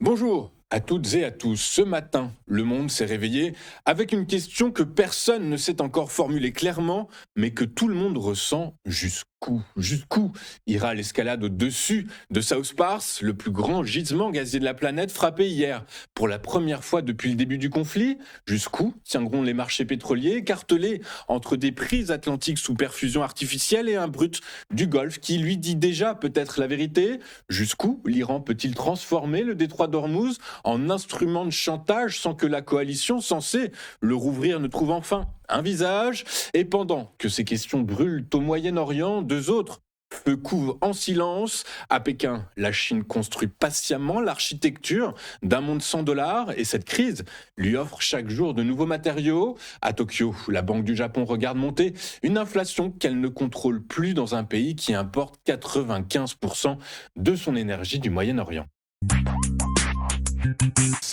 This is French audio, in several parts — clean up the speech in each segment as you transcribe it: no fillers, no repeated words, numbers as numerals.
Bonjour à toutes et à tous. Ce matin, le monde s'est réveillé avec une question que personne ne s'est encore formulée clairement, mais que tout le monde ressent jusqu'où ira l'escalade au-dessus de South Pars, le plus grand gisement gazier de la planète frappé hier pour la première fois depuis le début du conflit? Jusqu'où tiendront les marchés pétroliers écartelés entre des prises atlantiques sous perfusion artificielle et un brut du Golfe qui lui dit déjà peut-être la vérité? Jusqu'où l'Iran peut-il transformer le détroit d'Ormuz en instrument de chantage sans que la coalition censée le rouvrir ne trouve enfin un visage? Et pendant que ces questions brûlent au Moyen-Orient, deux autres feux couvrent en silence. À Pékin, la Chine construit patiemment l'architecture d'un monde sans dollars et cette crise lui offre chaque jour de nouveaux matériaux. À Tokyo, la Banque du Japon regarde monter une inflation qu'elle ne contrôle plus dans un pays qui importe 95% de son énergie du Moyen-Orient.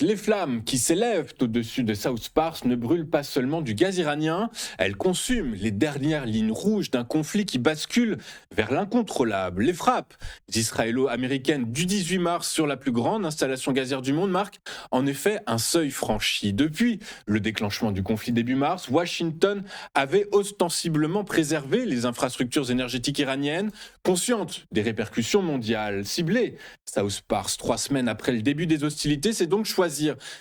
Les flammes qui s'élèvent au-dessus de South Pars ne brûlent pas seulement du gaz iranien, elles consument les dernières lignes rouges d'un conflit qui bascule vers l'incontrôlable. Les frappes israélo-américaines du 18 mars sur la plus grande installation gazière du monde marquent en effet un seuil franchi. Depuis le déclenchement du conflit début mars, Washington avait ostensiblement préservé les infrastructures énergétiques iraniennes, consciente des répercussions mondiales. Ciblée South Pars 3 semaines après le début des hostilités, c'est donc choisir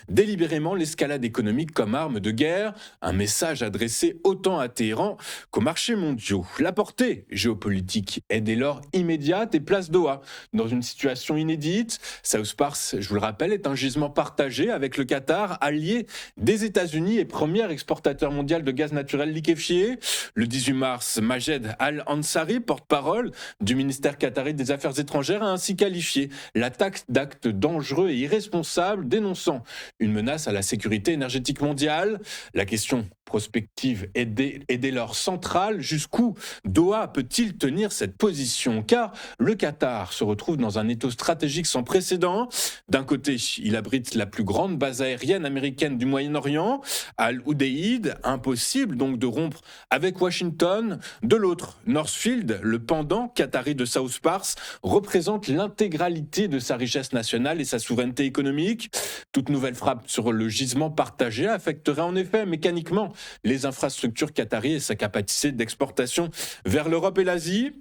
délibérément l'escalade économique comme arme de guerre, un message adressé autant à Téhéran qu'aux marchés mondiaux. La portée géopolitique est dès lors immédiate et place Doha dans une situation inédite. South Pars, je vous le rappelle, est un gisement partagé avec le Qatar, allié des États-Unis et premier exportateur mondial de gaz naturel liquéfié. Le 18 mars, Majed Al-Ansari, porte-parole du ministère qatari des Affaires étrangères, a ainsi qualifié l'attaque d'actes dangereux et irresponsables, dénonçant une menace à la sécurité énergétique mondiale. La question prospective est dès lors centrale. Jusqu'où Doha peut-il tenir cette position? Car le Qatar se retrouve dans un étau stratégique sans précédent. D'un côté, il abrite la plus grande base aérienne américaine du Moyen-Orient, Al-Udeid, impossible donc de rompre avec Washington. De l'autre, Northfield, le pendant qatari de South Pars, représente l'intégralité de sa richesse nationale et sa souveraineté économique. Toute nouvelle frappe sur le gisement partagé affecterait en effet mécaniquement les infrastructures qatari et sa capacité d'exportation vers l'Europe et l'Asie.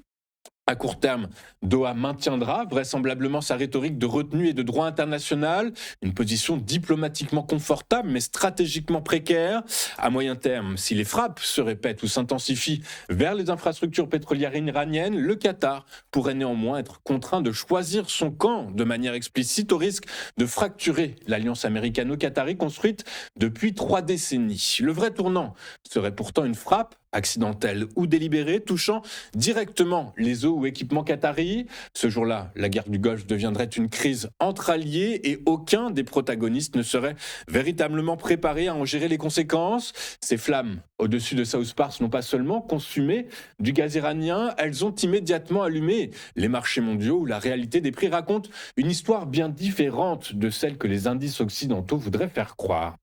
À court terme, Doha maintiendra vraisemblablement sa rhétorique de retenue et de droit international, une position diplomatiquement confortable mais stratégiquement précaire. À moyen terme, si les frappes se répètent ou s'intensifient vers les infrastructures pétrolières iraniennes, le Qatar pourrait néanmoins être contraint de choisir son camp de manière explicite au risque de fracturer l'alliance américano-qatari construite depuis 3 décennies. Le vrai tournant serait pourtant une frappe accidentelle ou délibérée, touchant directement les eaux ou équipements qataris. Ce jour-là, la guerre du Golfe deviendrait une crise entre alliés et aucun des protagonistes ne serait véritablement préparé à en gérer les conséquences. Ces flammes au-dessus de South Pars n'ont pas seulement consumé du gaz iranien, elles ont immédiatement allumé les marchés mondiaux où la réalité des prix raconte une histoire bien différente de celle que les indices occidentaux voudraient faire croire.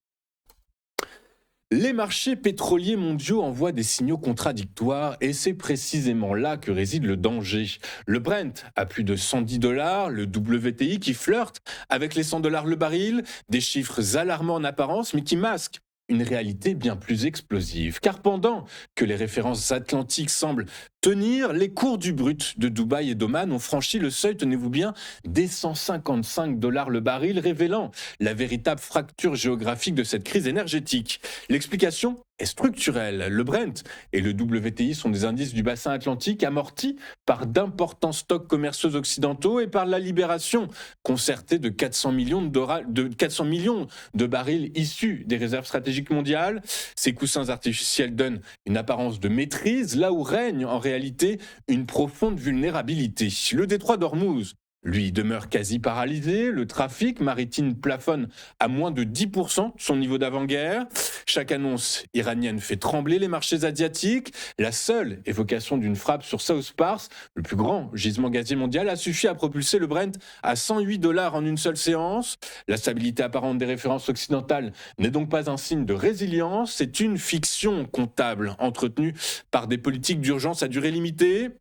Les marchés pétroliers mondiaux envoient des signaux contradictoires et c'est précisément là que réside le danger. Le Brent à plus de 110 dollars, le WTI qui flirte avec les 100 dollars le baril, des chiffres alarmants en apparence mais qui masquent une réalité bien plus explosive. Car pendant que les références atlantiques semblent tenir, les cours du brut de Dubaï et d'Oman ont franchi le seuil, tenez-vous bien, des 155 dollars le baril, révélant la véritable fracture géographique de cette crise énergétique. L'explication est structurelle. Le Brent et le WTI sont des indices du bassin atlantique amortis par d'importants stocks commerciaux occidentaux et par la libération concertée de 400 millions de barils issus des réserves stratégiques mondiales. Ces coussins artificiels donnent une apparence de maîtrise, là où règne en réalité une profonde vulnérabilité. Le détroit d'Ormuz, lui, demeure quasi paralysé, le trafic maritime plafonne à moins de 10% de son niveau d'avant-guerre. Chaque annonce iranienne fait trembler les marchés asiatiques. La seule évocation d'une frappe sur South Pars, le plus grand gisement gazier mondial, a suffi à propulser le Brent à 108 dollars en une seule séance. La stabilité apparente des références occidentales n'est donc pas un signe de résilience, c'est une fiction comptable entretenue par des politiques d'urgence à durée limitée.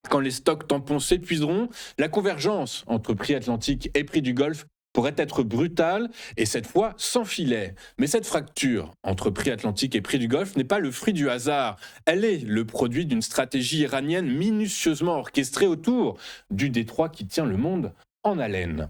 Quand les stocks tampons s'épuiseront, la convergence entre prix atlantique et prix du Golfe pourrait être brutale et cette fois sans filet. Mais cette fracture entre prix atlantique et prix du Golfe n'est pas le fruit du hasard. Elle est le produit d'une stratégie iranienne minutieusement orchestrée autour du détroit qui tient le monde en haleine.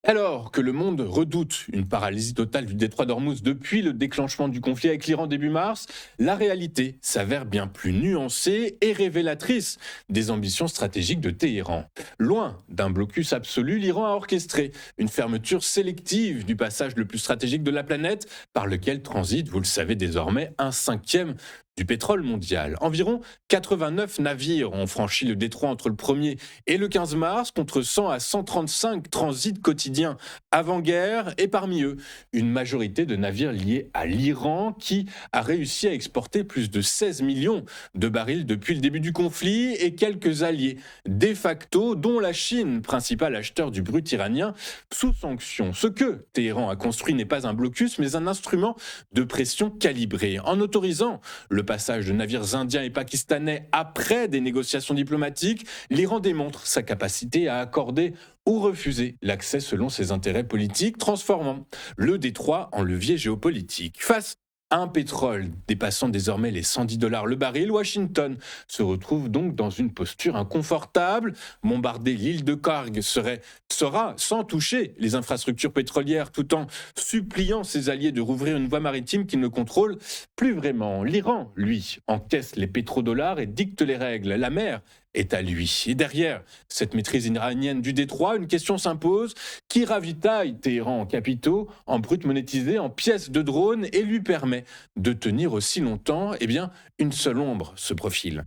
Alors que le monde redoute une paralysie totale du détroit d'Ormuz depuis le déclenchement du conflit avec l'Iran début mars, la réalité s'avère bien plus nuancée et révélatrice des ambitions stratégiques de Téhéran. Loin d'un blocus absolu, l'Iran a orchestré une fermeture sélective du passage le plus stratégique de la planète par lequel transite, vous le savez désormais, un cinquième du pétrole mondial. Environ 89 navires ont franchi le détroit entre le 1er et le 15 mars, contre 100 à 135 transits quotidiens avant-guerre, et parmi eux, une majorité de navires liés à l'Iran qui a réussi à exporter plus de 16 millions de barils depuis le début du conflit, et quelques alliés de facto, dont la Chine, principal acheteur du brut iranien, sous sanction. Ce que Téhéran a construit n'est pas un blocus, mais un instrument de pression calibré, en autorisant le passage de navires indiens et pakistanais après des négociations diplomatiques. L'Iran démontre sa capacité à accorder ou refuser l'accès selon ses intérêts politiques, transformant le détroit en levier géopolitique. Face à un pétrole dépassant désormais les $110 le baril, Washington se retrouve donc dans une posture inconfortable. Bombarder l'île de Korg sera sans toucher les infrastructures pétrolières, tout en suppliant ses alliés de rouvrir une voie maritime qu'ils ne contrôlent plus vraiment. L'Iran, lui, encaisse les pétrodollars et dicte les règles. La mer est à lui. Et derrière cette maîtrise iranienne du détroit, une question s'impose: qui ravitaille Téhéran en capitaux, en brut monétisé, en pièces de drone, et lui permet de tenir aussi longtemps? Eh bien, une seule ombre se profile.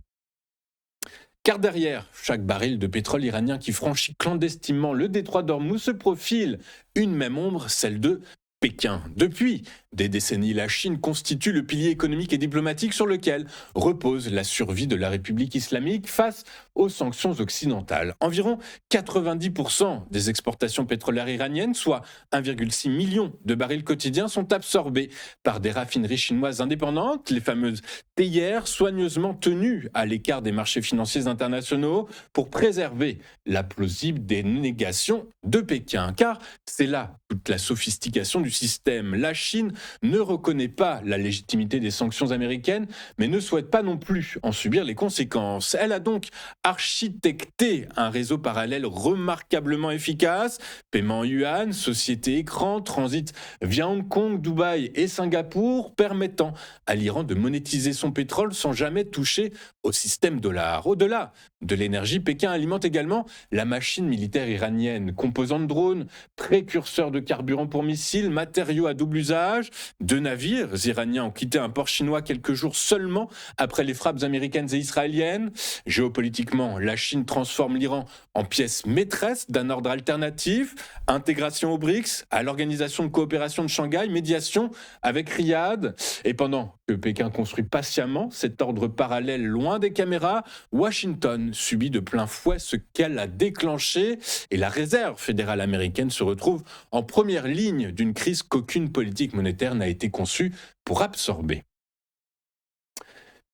Car derrière chaque baril de pétrole iranien qui franchit clandestinement le détroit d'Ormuz se profile une même ombre, celle de Pékin. Depuis des décennies, la Chine constitue le pilier économique et diplomatique sur lequel repose la survie de la République islamique face aux sanctions occidentales. Environ 90% des exportations pétrolières iraniennes, soit 1,6 million de barils quotidiens, sont absorbés par des raffineries chinoises indépendantes, les fameuses théières, soigneusement tenues à l'écart des marchés financiers internationaux pour préserver la plausible dénégation de Pékin. Car c'est là toute la sophistication du système. La Chine ne reconnaît pas la légitimité des sanctions américaines, mais ne souhaite pas non plus en subir les conséquences. Elle a donc architecté un réseau parallèle remarquablement efficace: paiement en yuan, société écran, transit via Hong Kong, Dubaï et Singapour, permettant à l'Iran de monétiser son pétrole sans jamais toucher au système dollar. Au-delà de l'énergie, Pékin alimente également la machine militaire iranienne: composants de drones, précurseurs de carburant pour missiles, matériaux à double usage. 2 navires iraniens ont quitté un port chinois quelques jours seulement après les frappes américaines et israéliennes. Géopolitiquement, la Chine transforme l'Iran en pièce maîtresse d'un ordre alternatif: intégration aux BRICS, à l'Organisation de coopération de Shanghai, médiation avec Riyad. Et pendant que Pékin construit patiemment cet ordre parallèle loin des caméras, Washington subit de plein fouet ce qu'elle a déclenché, et la réserve fédérale américaine se retrouve en première ligne d'une crise qu'aucune politique monétaire n'a été conçue pour absorber.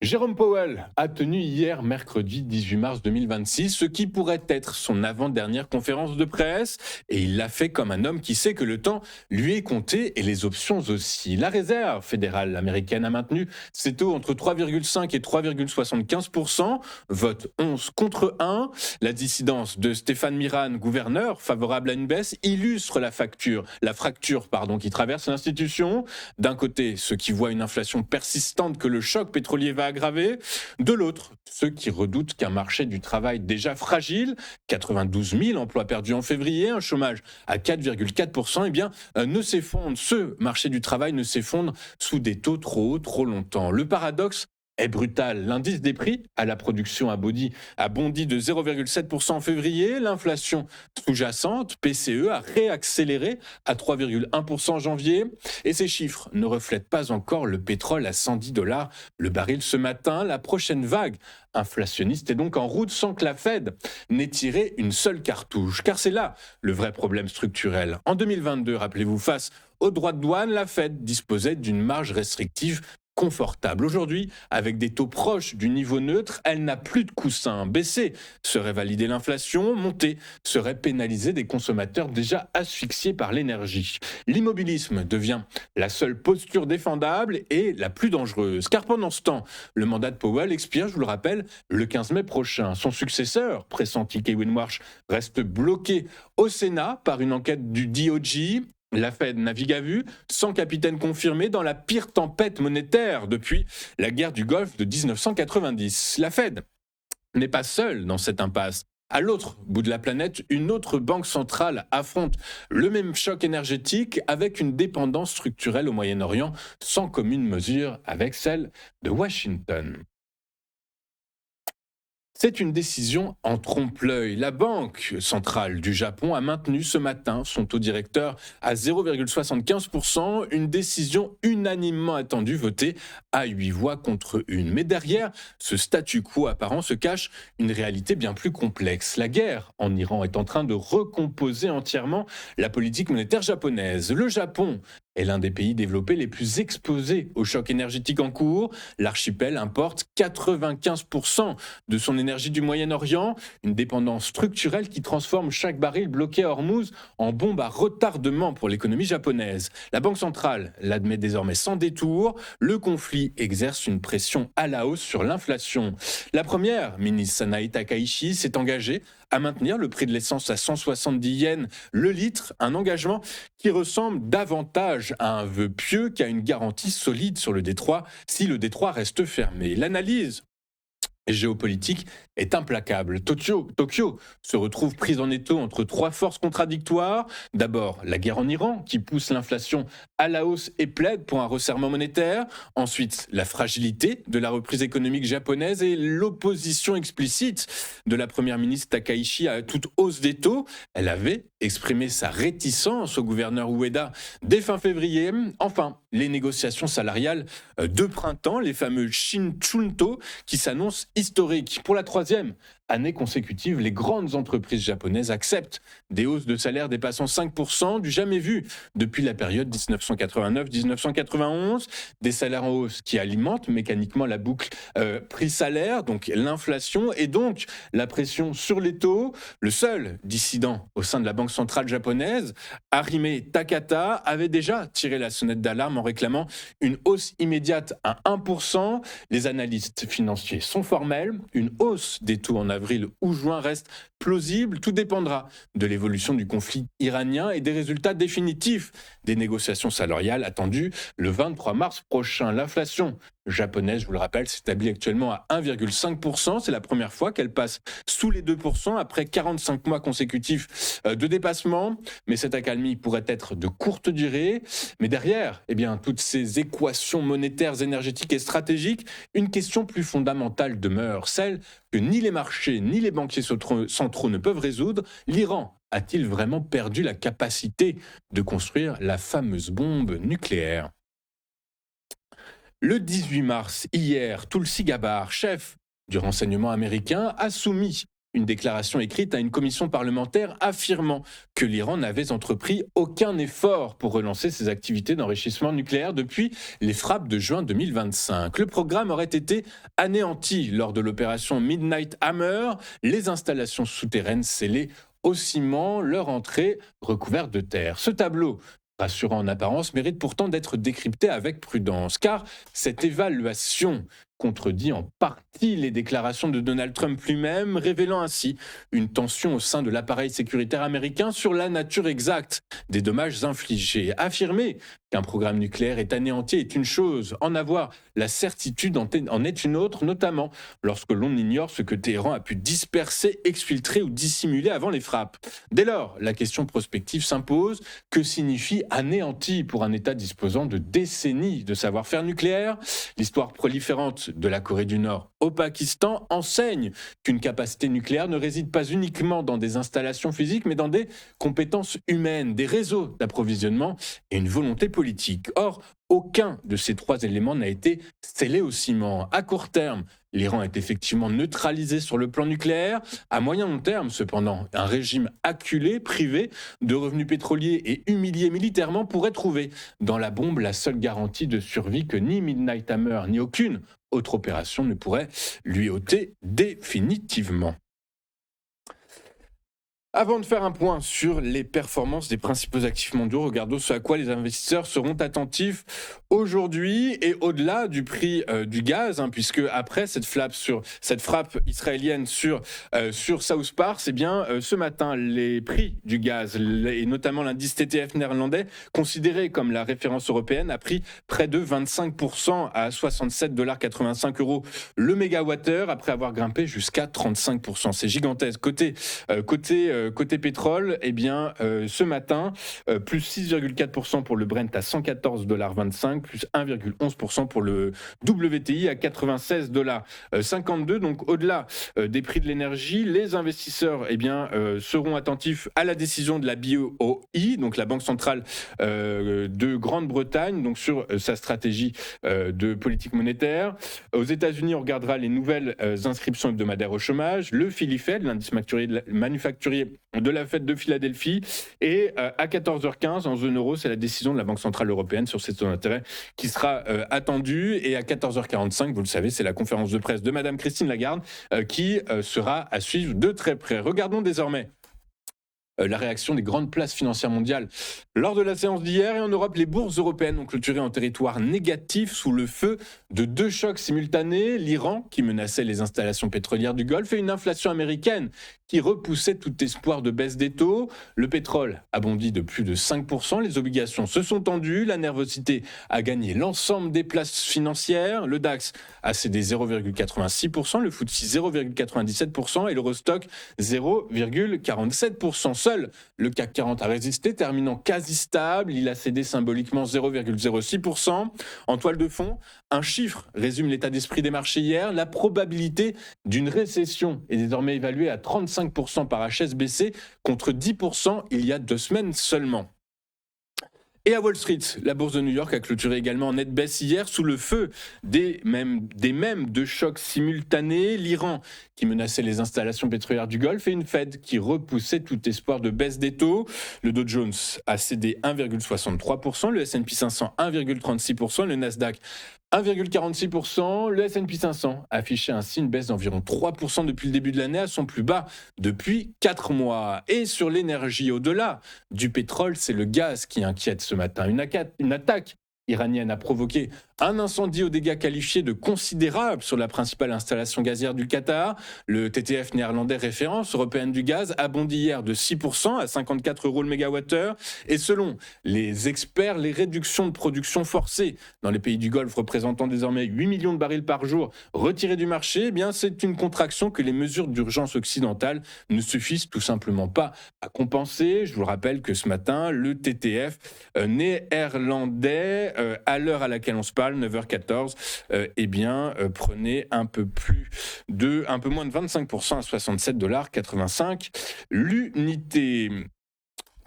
Jérôme Powell a tenu hier, mercredi 18 mars 2026, ce qui pourrait être son avant-dernière conférence de presse, et il l'a fait comme un homme qui sait que le temps lui est compté et les options aussi. La réserve fédérale américaine a maintenu ses taux entre 3,5 et 3,75%, vote 11 contre 1. La dissidence de Stéphane Miran, gouverneur favorable à une baisse, illustre la fracture qui traverse l'institution. D'un côté, ceux qui voient une inflation persistante que le choc pétrolier va aggraver. De l'autre, ceux qui redoutent qu'un marché du travail déjà fragile, 92 000 emplois perdus en février, un chômage à 4,4%, ne s'effondre. Ce marché du travail ne s'effondre sous des taux trop hauts, trop longtemps. Le paradoxe est brutal. L'indice des prix à la production a bondi de 0,7% en février. L'inflation sous-jacente, PCE, a réaccéléré à 3,1% en janvier. Et ces chiffres ne reflètent pas encore le pétrole à $110 le baril ce matin. La prochaine vague inflationniste est donc en route sans que la Fed n'ait tiré une seule cartouche. Car c'est là le vrai problème structurel. En 2022, rappelez-vous, face aux droits de douane, la Fed disposait d'une marge restrictive confortable. Aujourd'hui, avec des taux proches du niveau neutre, elle n'a plus de coussin. Baisser serait valider l'inflation, monter serait pénaliser des consommateurs déjà asphyxiés par l'énergie. L'immobilisme devient la seule posture défendable et la plus dangereuse. Car pendant ce temps, le mandat de Powell expire, je vous le rappelle, le 15 mai prochain. Son successeur, pressenti Kevin Warsh, reste bloqué au Sénat par une enquête du DOJ. La Fed navigue à vue, sans capitaine confirmé, dans la pire tempête monétaire depuis la guerre du Golfe de 1990. La Fed n'est pas seule dans cette impasse. À l'autre bout de la planète, une autre banque centrale affronte le même choc énergétique avec une dépendance structurelle au Moyen-Orient sans commune mesure avec celle de Washington. C'est une décision en trompe-l'œil. La Banque centrale du Japon a maintenu ce matin son taux directeur à 0,75%, une décision unanimement attendue, votée à 8 voix contre 1. Mais derrière ce statu quo apparent se cache une réalité bien plus complexe. La guerre en Iran est en train de recomposer entièrement la politique monétaire japonaise. Le Japon est l'un des pays développés les plus exposés au choc énergétique en cours. L'archipel importe 95% de son énergie du Moyen-Orient, une dépendance structurelle qui transforme chaque baril bloqué à Hormuz en bombe à retardement pour l'économie japonaise. La Banque centrale l'admet désormais sans détour. Le conflit exerce une pression à la hausse sur l'inflation. La première ministre Sanae Takaichi s'est engagée à maintenir le prix de l'essence à 170 yens le litre, un engagement qui ressemble davantage à un vœu pieux qu'à une garantie solide sur le détroit si le détroit reste fermé. L'analyse géopolitique est implacable. Tokyo se retrouve prise en étau entre trois forces contradictoires. D'abord, la guerre en Iran, qui pousse l'inflation à la hausse et plaide pour un resserrement monétaire. Ensuite, la fragilité de la reprise économique japonaise et l'opposition explicite de la première ministre Takaichi à toute hausse des taux. Elle avait exprimé sa réticence au gouverneur Ueda dès fin février. Enfin, les négociations salariales de printemps, les fameux Shinchunto, qui s'annoncent historiques. Pour la troisième année consécutive, les grandes entreprises japonaises acceptent des hausses de salaire dépassant 5%, du jamais vu depuis la période 1989-1991. Des salaires en hausse qui alimentent mécaniquement la boucle prix-salaire, donc l'inflation et donc la pression sur les taux. Le seul dissident au sein de la Banque centrale japonaise, Hajime Takata, avait déjà tiré la sonnette d'alarme en réclamant une hausse immédiate à 1%. Les analystes financiers sont formels. Une hausse des taux en avril ou juin reste plausible. Tout dépendra de l'évolution du conflit iranien et des résultats définitifs des négociations salariales attendues le 23 mars prochain. L'inflation japonaise, je vous le rappelle, s'établit actuellement à 1,5%. C'est la première fois qu'elle passe sous les 2% après 45 mois consécutifs de dépassement. Mais cette accalmie pourrait être de courte durée. Mais derrière, toutes ces équations monétaires, énergétiques et stratégiques, une question plus fondamentale demeure, celle que ni les marchés ni les banquiers centraux ne peuvent résoudre. L'Iran a-t-il vraiment perdu la capacité de construire la fameuse bombe nucléaire ? Le 18 mars, hier, Tulsi Gabbard, chef du renseignement américain, a soumis une déclaration écrite à une commission parlementaire affirmant que l'Iran n'avait entrepris aucun effort pour relancer ses activités d'enrichissement nucléaire depuis les frappes de juin 2025. Le programme aurait été anéanti lors de l'opération Midnight Hammer, les installations souterraines scellées au ciment, leur entrée recouverte de terre. Ce tableau, rassurant en apparence, mérite pourtant d'être décrypté avec prudence, car cette évaluation contredit en partie les déclarations de Donald Trump lui-même, révélant ainsi une tension au sein de l'appareil sécuritaire américain sur la nature exacte des dommages infligés. Affirmer qu'un programme nucléaire est anéanti est une chose, en avoir la certitude en est une autre, notamment lorsque l'on ignore ce que Téhéran a pu disperser, exfiltrer ou dissimuler avant les frappes. Dès lors, la question prospective s'impose. Que signifie anéanti pour un État disposant de décennies de savoir-faire nucléaire ? L'histoire proliférante de la Corée du Nord au Pakistan enseigne qu'une capacité nucléaire ne réside pas uniquement dans des installations physiques, mais dans des compétences humaines, des réseaux d'approvisionnement et une volonté politique. politique. Or, aucun de ces trois éléments n'a été scellé au ciment. À court terme, l'Iran est effectivement neutralisé sur le plan nucléaire. À moyen long terme, cependant, un régime acculé, privé de revenus pétroliers et humilié militairement pourrait trouver dans la bombe la seule garantie de survie que ni Midnight Hammer ni aucune autre opération ne pourrait lui ôter définitivement. Avant de faire un point sur les performances des principaux actifs mondiaux, regardons ce à quoi les investisseurs seront attentifs aujourd'hui et au-delà du prix du gaz, puisque après cette frappe israélienne sur South Pars, ce matin, les prix du gaz, et notamment l'indice TTF néerlandais, considéré comme la référence européenne, a pris près de 25% à 67,85 € le mégawattheure, après avoir grimpé jusqu'à 35%. C'est gigantesque. Côté pétrole, ce matin, plus 6,4% pour le Brent à 114,25 $, plus 1,11% pour le WTI à 96,52 $. Donc au-delà des prix de l'énergie, les investisseurs seront attentifs à la décision de la BOE, donc la Banque centrale de Grande-Bretagne, donc sur sa stratégie de politique monétaire. Aux États-Unis, on regardera les nouvelles inscriptions hebdomadaires au chômage, le Philly Fed, l'indice manufacturier de la Fed de Philadelphie, et à 14h15 en zone euro, c'est la décision de la Banque centrale européenne sur ses taux d'intérêt qui sera attendue, et à 14h45, vous le savez, c'est la conférence de presse de Madame Christine Lagarde qui sera à suivre de très près. Regardons désormais la réaction des grandes places financières mondiales lors de la séance d'hier. Et en Europe, les bourses européennes ont clôturé en territoire négatif sous le feu de deux chocs simultanés. L'Iran, qui menaçait les installations pétrolières du Golfe, et une inflation américaine qui repoussait tout espoir de baisse des taux. Le pétrole a bondi de plus de 5%, les obligations se sont tendues, la nervosité a gagné l'ensemble des places financières. Le DAX a cédé 0,86%, le FTSE 0,97% et l'Eurostock 0,47%. Seul le CAC 40 a résisté, terminant quasi stable. Il a cédé symboliquement 0,06%. En toile de fond, un chiffre résume l'état d'esprit des marchés hier. La probabilité d'une récession est désormais évaluée à 35% par HSBC contre 10% il y a 2 semaines seulement. Et à Wall Street, la bourse de New York a clôturé également en nette baisse hier sous le feu des mêmes deux chocs simultanés. L'Iran qui menaçait les installations pétrolières du Golfe et une Fed qui repoussait tout espoir de baisse des taux. Le Dow Jones a cédé 1,63%, le S&P 500 1,36%, le Nasdaq 1,46%, le S&P 500 affichait ainsi une baisse d'environ 3% depuis le début de l'année, à son plus bas depuis 4 mois. Et sur l'énergie, au-delà du pétrole, c'est le gaz qui inquiète ce matin. Une attaque iranienne a provoqué un incendie aux dégâts qualifiés de considérables sur la principale installation gazière du Qatar. Le TTF néerlandais, référence européenne du gaz, a bondi hier de 6% à 54 € le mégawattheure. Et selon les experts, les réductions de production forcées dans les pays du Golfe représentant désormais 8 millions de barils par jour retirés du marché, c'est une contraction que les mesures d'urgence occidentales ne suffisent tout simplement pas à compenser. Je vous rappelle que ce matin, le TTF néerlandais, à l'heure à laquelle on se parle, 9h14, prenait un peu moins de 25% à 67,85 $ l'unité.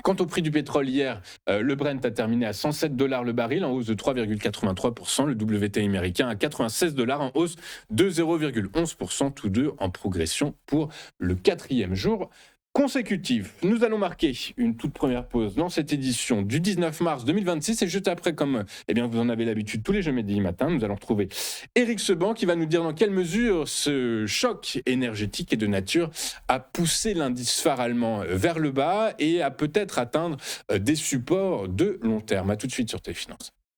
Quant au prix du pétrole hier, le Brent a terminé à 107 $ le baril, en hausse de 3,83%. Le WTI américain à 96 $, en hausse de 0,11%, tous deux en progression pour le 4e jour consécutif. Nous allons marquer une toute première pause dans cette édition du 19 mars 2026, et juste après, comme vous en avez l'habitude tous les jeudis matin, nous allons retrouver Éric Seban qui va nous dire dans quelle mesure ce choc énergétique est de nature à pousser l'indice phare allemand vers le bas et à peut-être atteindre des supports de long terme. À tout de suite sur Téléfinance.